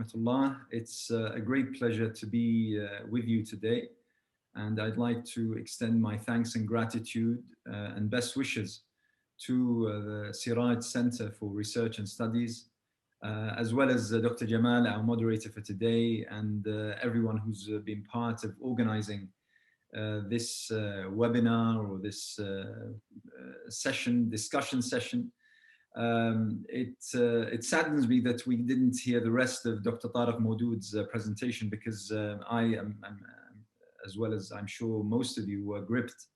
rahmatullah. It's a great pleasure to be with you today. And I'd like to extend my thanks and gratitude and best wishes to the Siraj Center for Research and Studies, as well as Dr. Jamal, our moderator for today, and everyone who's been part of organizing this webinar or this discussion session. It saddens me that we didn't hear the rest of Dr. Tariq Maudood's presentation, because I am, as well as I'm sure most of you, were gripped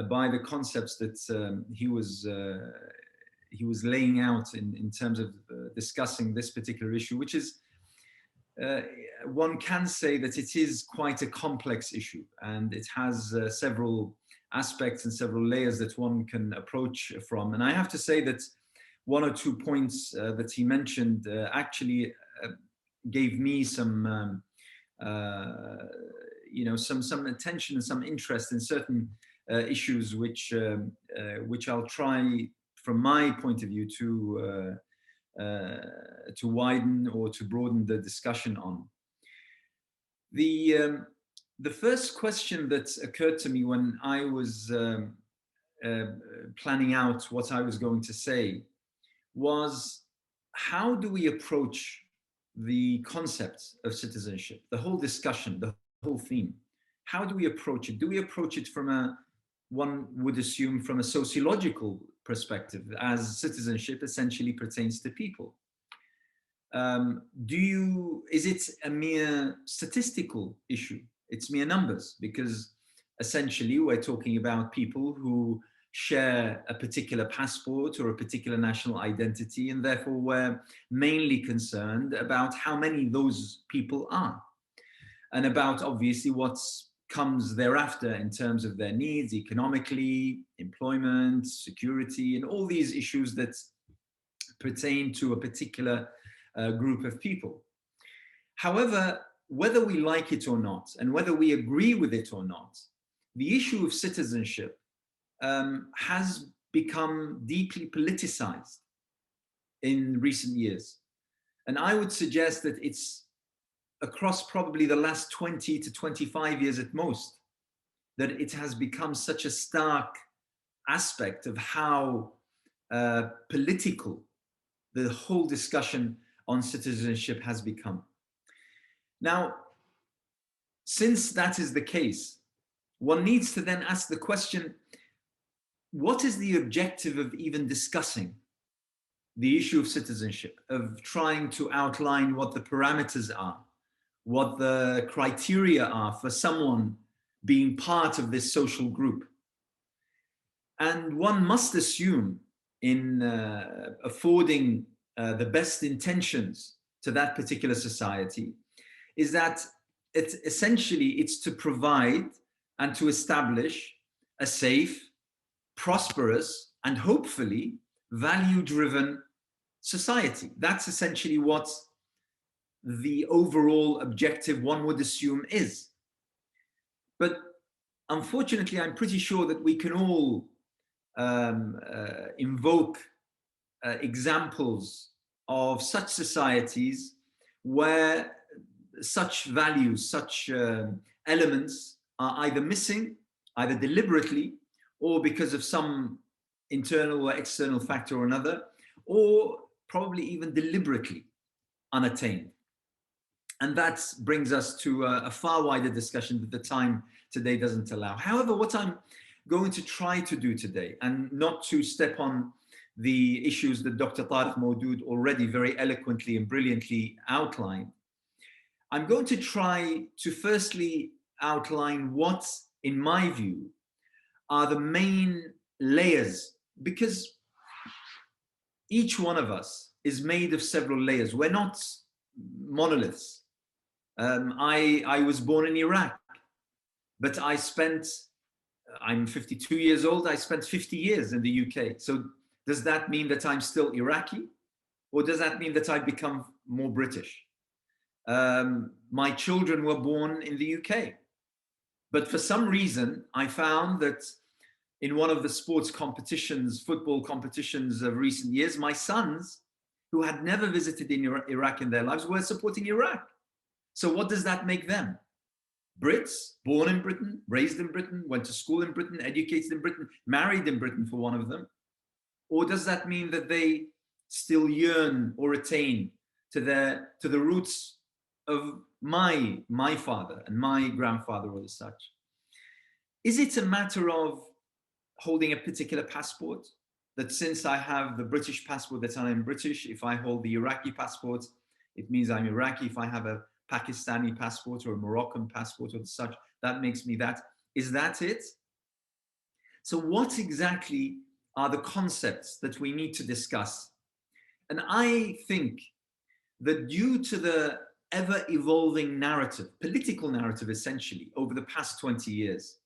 by the concepts that he was laying out in terms of discussing this particular issue, which is, one can say that it is quite a complex issue, and it has several aspects and several layers that one can approach from. And I have to say that one or two points that he mentioned actually gave me some some attention and some interest in certain issues, which I'll try, from my point of view, to widen or to broaden the discussion on. The first question that occurred to me when I was planning out what I was going to say was, how do we approach the concept of citizenship, the whole discussion, the whole theme? How do we approach it? Do we approach it from one would assume from a sociological perspective, as citizenship essentially pertains to people? Is it a mere statistical issue? It's mere numbers, because essentially we're talking about people who share a particular passport or a particular national identity, and therefore we're mainly concerned about how many those people are, and about obviously what comes thereafter in terms of their needs economically, employment, security, and all these issues that pertain to a particular group of people. However, whether we like it or not, and whether we agree with it or not, the issue of citizenship has become deeply politicized in recent years. And I would suggest that it's across probably the last 20 to 25 years at most, that it has become such a stark aspect of how political the whole discussion on citizenship has become. Now, since that is the case, one needs to then ask the question, what is the objective of even discussing the issue of citizenship, of trying to outline what the parameters are, what the criteria are for someone being part of this social group? And one must assume, in affording the best intentions to that particular society, is that it's to provide and to establish a safe, prosperous, and hopefully value-driven society. That's essentially what the overall objective, one would assume, is. But unfortunately, I'm pretty sure that we can all invoke examples of such societies where such values, such elements are either missing, either deliberately, or because of some internal or external factor or another, or probably even deliberately unattained. And that brings us to a far wider discussion that the time today doesn't allow. However, what I'm going to try to do today, and not to step on the issues that Dr. Tariq Maudood already very eloquently and brilliantly outlined, I'm going to try to firstly outline what, in my view, are the main layers, because each one of us is made of several layers. We're not monoliths. I was born in Iraq, but I'm 52 years old, I spent 50 years in the UK. So does that mean that I'm still Iraqi? Or does that mean that I've become more British? My children were born in the UK. But for some reason, I found that in one of the sports competitions, football competitions of recent years, my sons who had never visited in Iraq in their lives were supporting Iraq. So what does that make them? Brits, born in Britain, raised in Britain, went to school in Britain, educated in Britain, married in Britain for one of them? Or does that mean that they still yearn or attain to the roots of my father and my grandfather or the such? Is it a matter of holding a particular passport, that since I have the British passport that I am British, if I hold the Iraqi passport, it means I'm Iraqi. If I have a Pakistani passport or a Moroccan passport or such, that makes me that. Is that it? So what exactly are the concepts that we need to discuss? And I think that due to the ever-evolving narrative, political narrative essentially, over the past 20 years,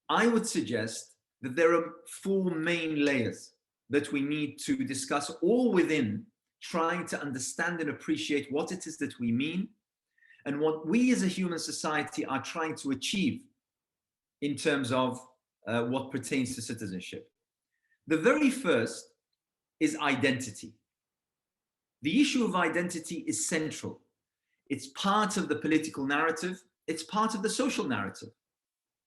I would suggest that there are four main layers that we need to discuss, all within trying to understand and appreciate what it is that we mean and what we as a human society are trying to achieve in terms of what pertains to citizenship. The very first is identity. The issue of identity is central. It's part of the political narrative. It's part of the social narrative.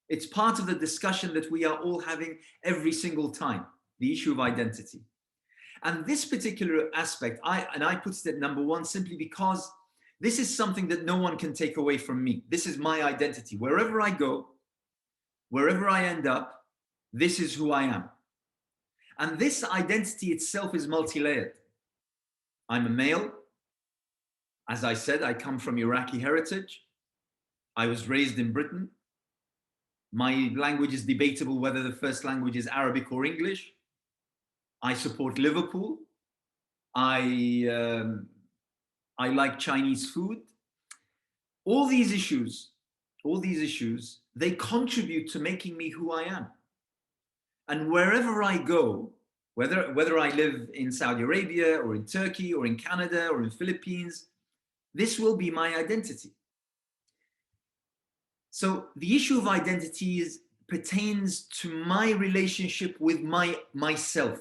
It's part of the discussion that we are all having every single time, the issue of identity. And this particular aspect, I put it at number one simply because this is something that no one can take away from me. This is my identity. Wherever I go, wherever I end up, this is who I am. And this identity itself is multi-layered. I'm a male. As I said, I come from Iraqi heritage. I was raised in Britain. My language is debatable whether the first language is Arabic or English. I support Liverpool. I like Chinese food. All these issues, they contribute to making me who I am. And wherever I go, whether I live in Saudi Arabia or in Turkey or in Canada or in Philippines, this will be my identity. So the issue of identity pertains to my relationship with myself.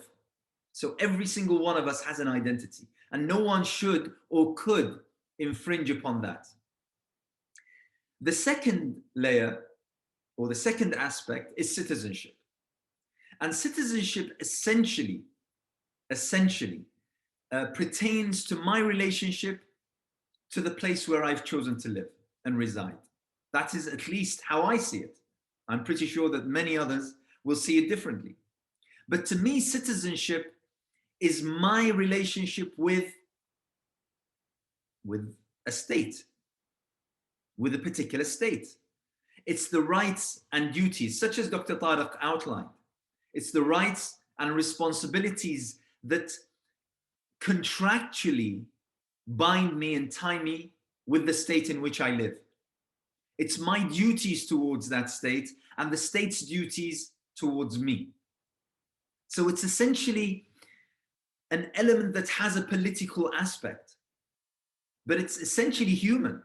So every single one of us has an identity, and no one should or could infringe upon that. The second layer, or the second aspect, is citizenship. And citizenship essentially pertains to my relationship to the place where I've chosen to live and reside. That is at least how I see it. I'm pretty sure that many others will see it differently. But to me, citizenship is my relationship with a state, with a particular state. It's the rights and duties, such as Dr. Tariq outlined. It's the rights and responsibilities that contractually bind me and tie me with the state in which I live. It's my duties towards that state and the state's duties towards me. So it's essentially an element that has a political aspect, but it's essentially human,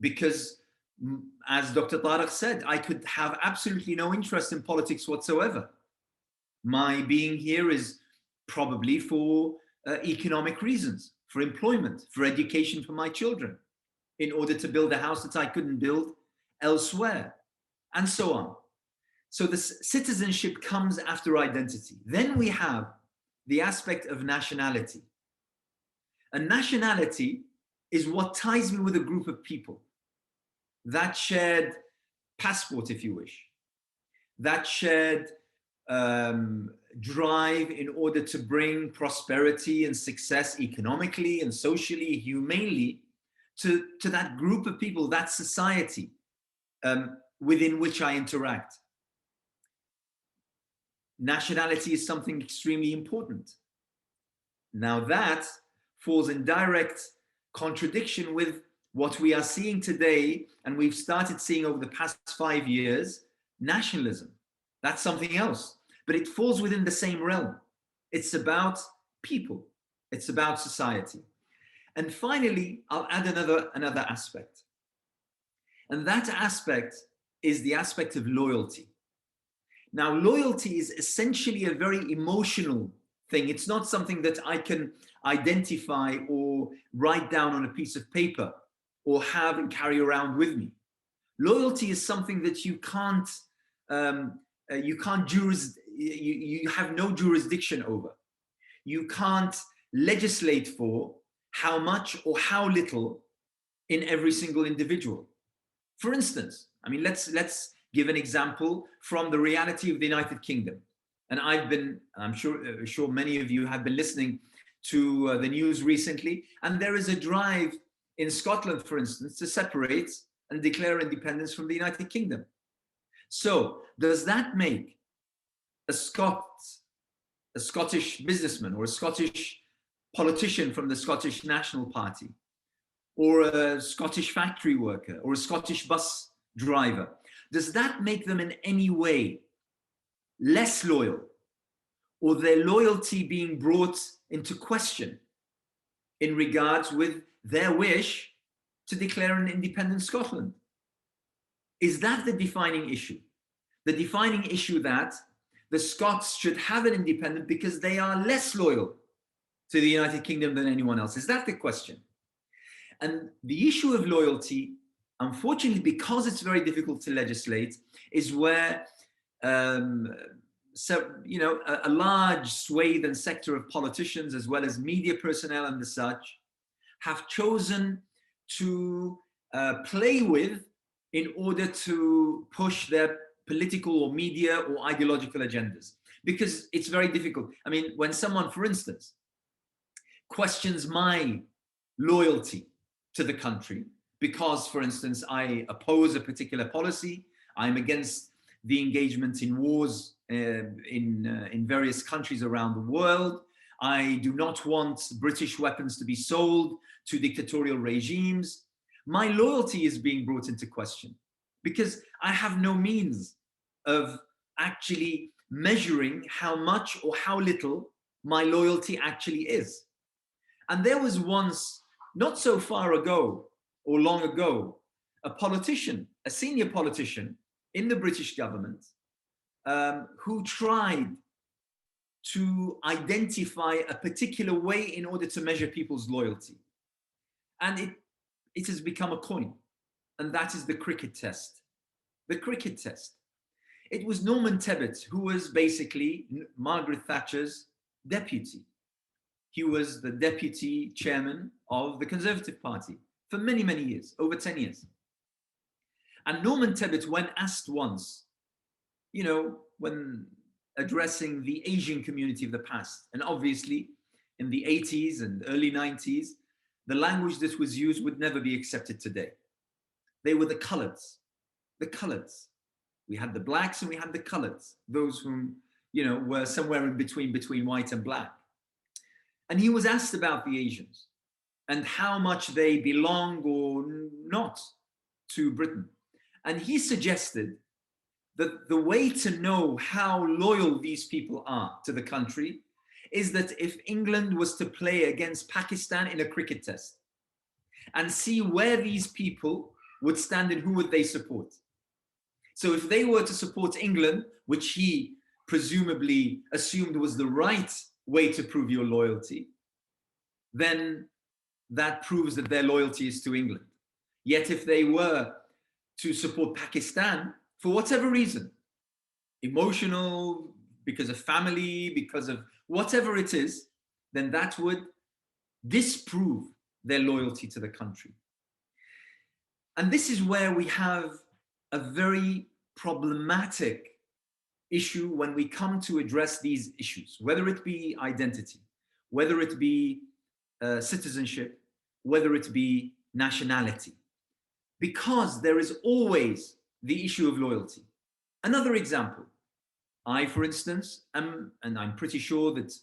because as Dr. Tariq said, I could have absolutely no interest in politics whatsoever. My being here is probably for economic reasons, for employment, for education for my children, in order to build a house that I couldn't build elsewhere, and so on. So this citizenship comes after identity. Then we have the aspect of nationality. And nationality is what ties me with a group of people. That shared passport, if you wish. That shared drive in order to bring prosperity and success economically and socially, humanely, to that group of people, that society within which I interact. Nationality is something extremely important. Now that falls in direct contradiction with what we are seeing today, and we've started seeing over the past 5 years, nationalism. That's something else, but it falls within the same realm. It's about people. It's about society. And finally, I'll add another aspect. And that aspect is the aspect of loyalty. Now, loyalty is essentially a very emotional thing. It's not something that I can identify or write down on a piece of paper or have and carry around with me. Loyalty is something that you can't you have no jurisdiction over. You can't legislate for how much or how little in every single individual. For instance, I mean, let's give an example from the reality of the United Kingdom. And I'm sure many of you have been listening to the news recently, and there is a drive in Scotland, for instance, to separate and declare independence from the United Kingdom. So does that make a Scottish businessman or a Scottish politician from the Scottish National Party, or a Scottish factory worker, or a Scottish bus driver, does that make them in any way less loyal, or their loyalty being brought into question in regards with their wish to declare an independent Scotland? Is that the defining issue? The defining issue that the Scots should have an independent because they are less loyal to the United Kingdom than anyone else? Is that the question? And the issue of loyalty, unfortunately, because it's very difficult to legislate, is where a large swathe and sector of politicians, as well as media personnel and the such, have chosen to play with in order to push their political or media or ideological agendas. Because it's very difficult. I mean, when someone, for instance, questions my loyalty to the country because, for instance, I oppose a particular policy, I'm against the engagement in wars in various countries around the world, I do not want British weapons to be sold to dictatorial regimes, my loyalty is being brought into question because I have no means of actually measuring how much or how little my loyalty actually is. And there was once, not so far ago or long ago, a politician, a senior politician in the British government, who tried to identify a particular way in order to measure people's loyalty. And it has become a coin, and that is the cricket test. The cricket test. It was Norman Tebbit, who was basically Margaret Thatcher's deputy. He was the deputy chairman of the Conservative Party for many, many years, over 10 years. And Norman Tebbit, when asked once, when addressing the Asian community of the past, and obviously in the 80s and early 90s, the language that was used would never be accepted today. They were the coloreds, the coloreds. We had the blacks and we had the coloreds, those whom, were somewhere in between white and black. And he was asked about the Asians and how much they belong or not to Britain. And he suggested that the way to know how loyal these people are to the country is that if England was to play against Pakistan in a cricket test and see where these people would stand and who would they support. So if they were to support England, which he presumably assumed was the right way to prove your loyalty, then that proves that their loyalty is to England. Yet if they were to support Pakistan, for whatever reason, emotional, because of family, because of whatever it is, then that would disprove their loyalty to the country. And this is where we have a very problematic issue when we come to address these issues, whether it be identity, whether it be citizenship, whether it be nationality, because there is always the issue of loyalty. Another example, I, for instance, am, and I'm pretty sure that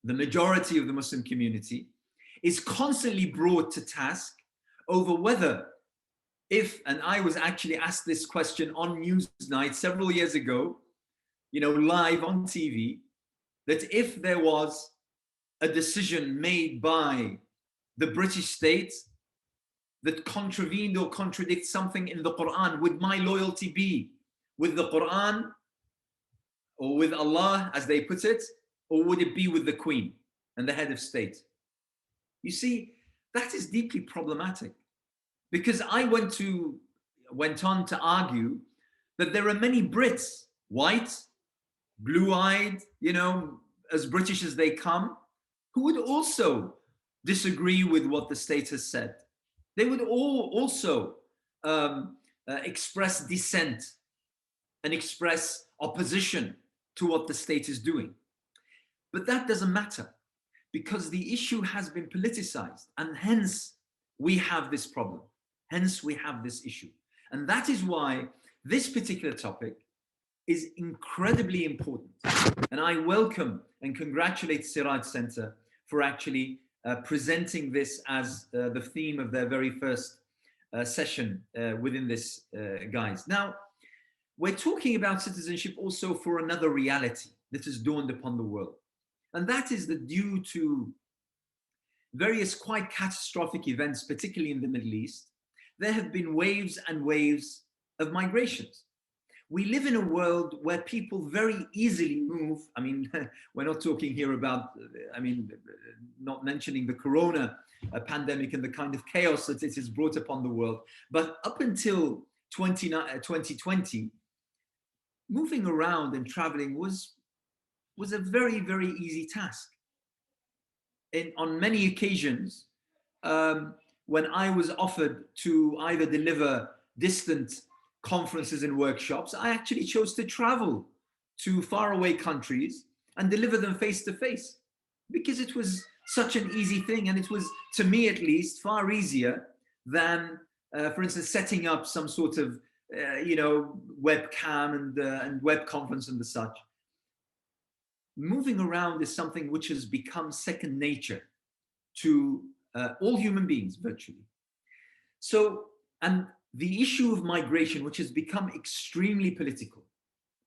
the majority of the Muslim community is constantly brought to task over whether and I was actually asked this question on Newsnight several years ago, live on TV, that if there was a decision made by the British state that contravened or contradicts something in the Quran, would my loyalty be with the Quran or with Allah, as they put it, or would it be with the Queen and the head of state? You see, that is deeply problematic, because I went on to argue that there are many Brits, white, blue-eyed, as British as they come, who would also disagree with what the state has said. They would all also express dissent and express opposition to what the state is doing. But that doesn't matter, because the issue has been politicized, and hence we have this problem. Hence we have this issue. And that is why this particular topic is incredibly important. And I welcome and congratulate Siraj Center for actually presenting this as the theme of their very first session within this guise. Now, we're talking about citizenship also for another reality that has dawned upon the world. And that is that due to various quite catastrophic events, particularly in the Middle East, there have been waves and waves of migrations. We live in a world where people very easily move. I mean, we're not talking here about, not mentioning the corona pandemic and the kind of chaos that it has brought upon the world. But up until 2020, moving around and traveling was a very, very easy task. On many occasions, when I was offered to either deliver distant conferences and workshops, I actually chose to travel to faraway countries and deliver them face to face, because it was such an easy thing. And it was, to me at least, far easier than, for instance, setting up some sort of, webcam and web conference and the such. Moving around is something which has become second nature to all human beings, virtually. So, and the issue of migration, which has become extremely political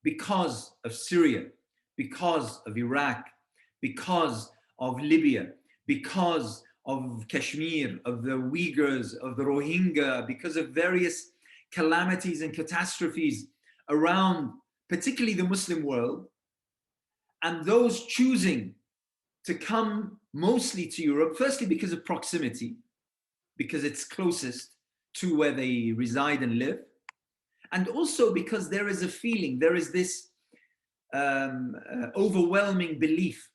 because of Syria, because of Iraq, because of Libya, because of Kashmir, of the Uyghurs, of the Rohingya, because of various calamities and catastrophes around, particularly the Muslim world, and those choosing to come mostly to Europe, firstly because of proximity, because it's closest to where they reside and live, and also because there is a feeling, there is this overwhelming belief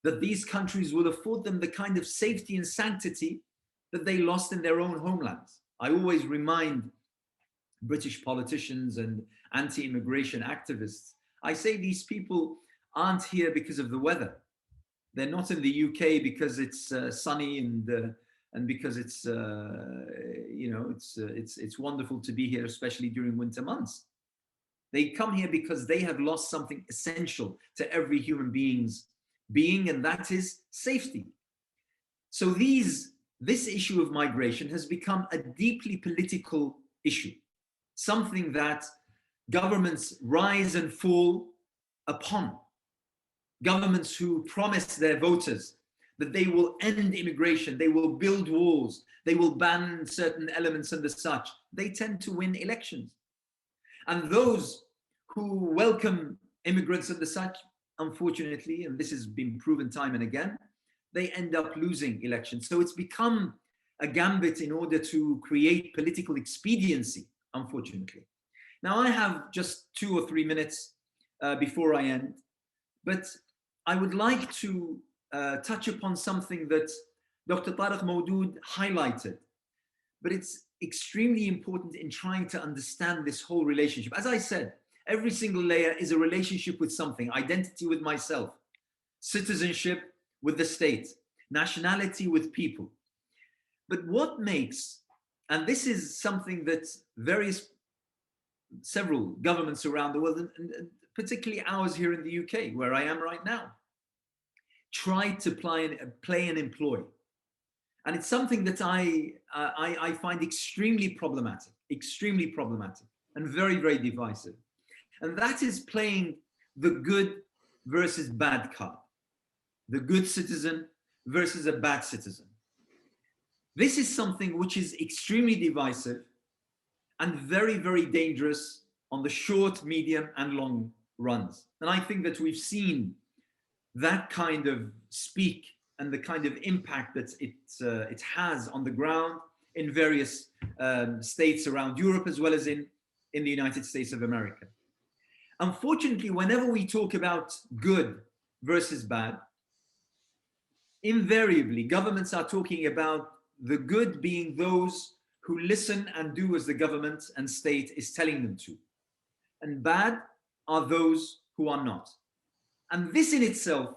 that these countries will afford them the kind of safety and sanctity that they lost in their own homelands. I always remind British politicians and anti-immigration activists, I say these people aren't here because of the weather. They're not in the UK because it's sunny and because it's it's wonderful to be here, especially during winter months. They come here because they have lost something essential to every human being's being, and that is safety. So this issue of migration has become a deeply political issue, something that governments rise and fall upon. Governments who promise their voters that they will end immigration, they will build walls, they will ban certain elements and the such, they tend to win elections. And those who welcome immigrants and the such, unfortunately, and this has been proven time and again, they end up losing elections. So it's become a gambit in order to create political expediency, unfortunately. Now I have just 2 or 3 minutes before I end, but I would like to touch upon something that Dr. Tariq Mawdood highlighted, but it's extremely important in trying to understand this whole relationship. As I said, every single layer is a relationship with something: identity with myself, citizenship with the state, nationality with people. But what makes, and this is something that several governments around the world, and particularly ours here in the UK, where I am right now, try to play and employ. And it's something that I find extremely problematic, and very, very divisive. And that is playing the good versus bad card, the good citizen versus a bad citizen. This is something which is extremely divisive and very, very dangerous on the short, medium, and long runs. And I think that we've seen that kind of speak and the kind of impact that it has on the ground in various states around Europe, as well as in the United States of America. Unfortunately, whenever we talk about good versus bad, invariably governments are talking about the good being those who listen and do as the government and state is telling them to, and bad are those who are not. And this in itself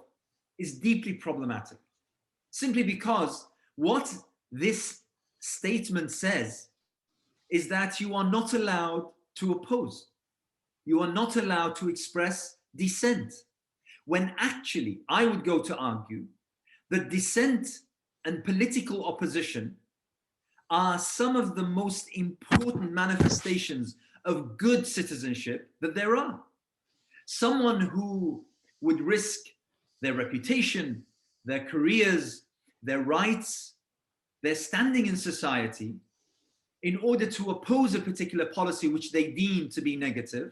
is deeply problematic, simply because what this statement says is that you are not allowed to oppose. You are not allowed to express dissent. When actually, I would go to argue that dissent and political opposition are some of the most important manifestations of good citizenship that there are. Someone who would risk their reputation, their careers, their rights, their standing in society in order to oppose a particular policy which they deem to be negative,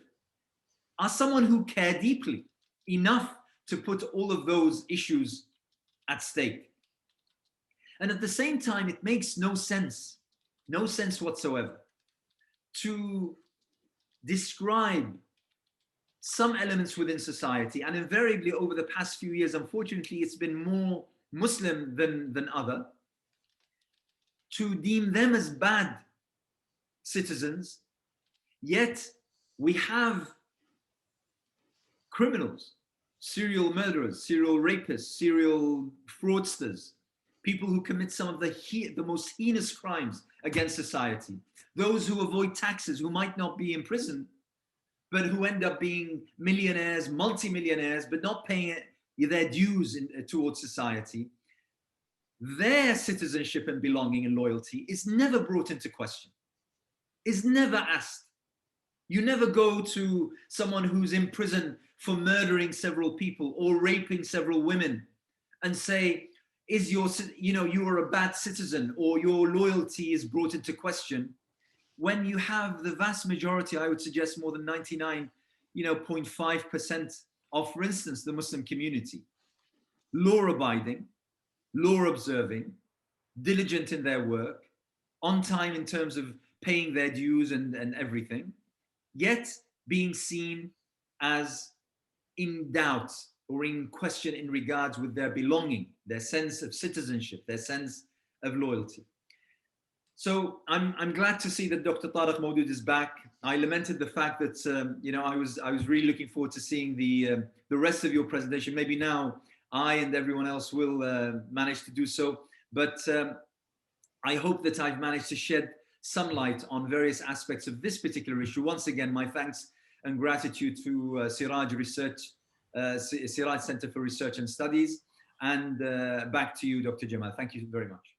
are someone who care deeply enough to put all of those issues at stake. And at the same time, it makes no sense whatsoever, to describe some elements within society, and invariably over the past few years, unfortunately, it's been more Muslim than other, to deem them as bad citizens, yet we have criminals, serial murderers, serial rapists, serial fraudsters, people who commit some of the most heinous crimes against society, those who avoid taxes, who might not be in prison, but who end up being millionaires, multimillionaires, but not paying their dues towards society. Their citizenship and belonging and loyalty is never brought into question, is never asked. You never go to someone who's in prison for murdering several people or raping several women and say, is your, you are a bad citizen, or your loyalty is brought into question, when you have the vast majority, I would suggest more than 99.5% of, for instance, the Muslim community, law-abiding, law-observing, diligent in their work, on time in terms of paying their dues and everything, yet being seen as in doubt or in question in regards with their belonging, their sense of citizenship, their sense of loyalty. So I'm glad to see that Dr. Tariq Maudud is back. I lamented the fact that I was really looking forward to seeing the rest of your presentation. Maybe now I and everyone else will manage to do so. But I hope that I've managed to shed some light on various aspects of this particular issue. Once again, my thanks and gratitude to Siraj Center for Research and Studies. And back to you, Dr. Jamal. Thank you very much.